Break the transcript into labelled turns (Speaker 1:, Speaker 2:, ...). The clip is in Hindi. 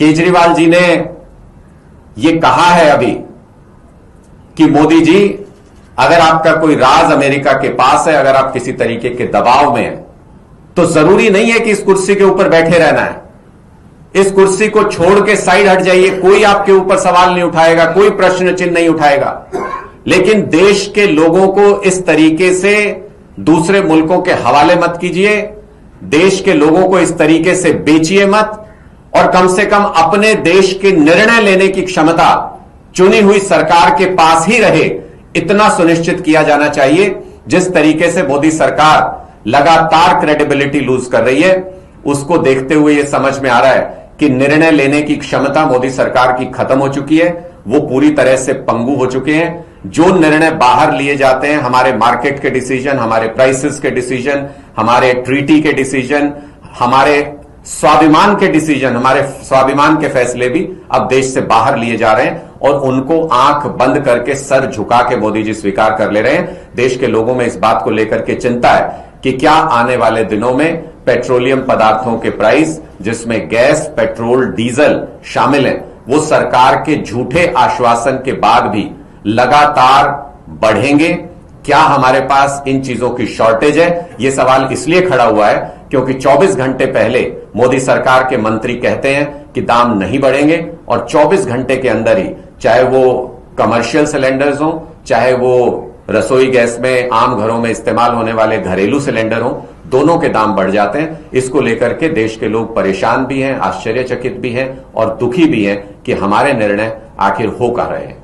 Speaker 1: केजरीवाल जी ने यह कहा है अभी कि मोदी जी, अगर आपका कोई राज अमेरिका के पास है, अगर आप किसी तरीके के दबाव में हैं, तो जरूरी नहीं है कि इस कुर्सी के ऊपर बैठे रहना है। इस कुर्सी को छोड़ के साइड हट जाइए, कोई आपके ऊपर सवाल नहीं उठाएगा, कोई प्रश्न चिन्ह नहीं उठाएगा। लेकिन देश के लोगों को इस तरीके से दूसरे मुल्कों के हवाले मत कीजिए, देश के लोगों को इस तरीके से बेचिए मत, और कम से कम अपने देश के निर्णय लेने की क्षमता चुनी हुई सरकार के पास ही रहे, इतना सुनिश्चित किया जाना चाहिए। जिस तरीके से मोदी सरकार लगातार क्रेडिबिलिटी लूज कर रही है, उसको देखते हुए यह समझ में आ रहा है कि निर्णय लेने की क्षमता मोदी सरकार की खत्म हो चुकी है, वो पूरी तरह से पंगु हो चुके हैं। जो निर्णय बाहर लिए जाते हैं, हमारे मार्केट के डिसीजन, हमारे प्राइसेस के डिसीजन, हमारे ट्रीटी के डिसीजन, हमारे स्वाभिमान के डिसीजन, हमारे स्वाभिमान के फैसले भी अब देश से बाहर लिए जा रहे हैं, और उनको आंख बंद करके सर झुका के मोदी जी स्वीकार कर ले रहे हैं। देश के लोगों में इस बात को लेकर के चिंता है कि क्या आने वाले दिनों में पेट्रोलियम पदार्थों के प्राइस, जिसमें गैस, पेट्रोल, डीजल शामिल हैं, वो सरकार के झूठे आश्वासन के बाद भी लगातार बढ़ेंगे। क्या हमारे पास इन चीजों की शॉर्टेज है? यह सवाल इसलिए खड़ा हुआ है क्योंकि 24 घंटे पहले मोदी सरकार के मंत्री कहते हैं कि दाम नहीं बढ़ेंगे, और 24 घंटे के अंदर ही, चाहे वो कमर्शियल सिलेंडर्स हो, चाहे वो रसोई गैस में आम घरों में इस्तेमाल होने वाले घरेलू सिलेंडर हो, दोनों के दाम बढ़ जाते हैं। इसको लेकर के देश के लोग परेशान भी हैं, आश्चर्यचकित भी हैं और दुखी भी हैं कि हमारे निर्णय आखिर हो कहां रहे हैं।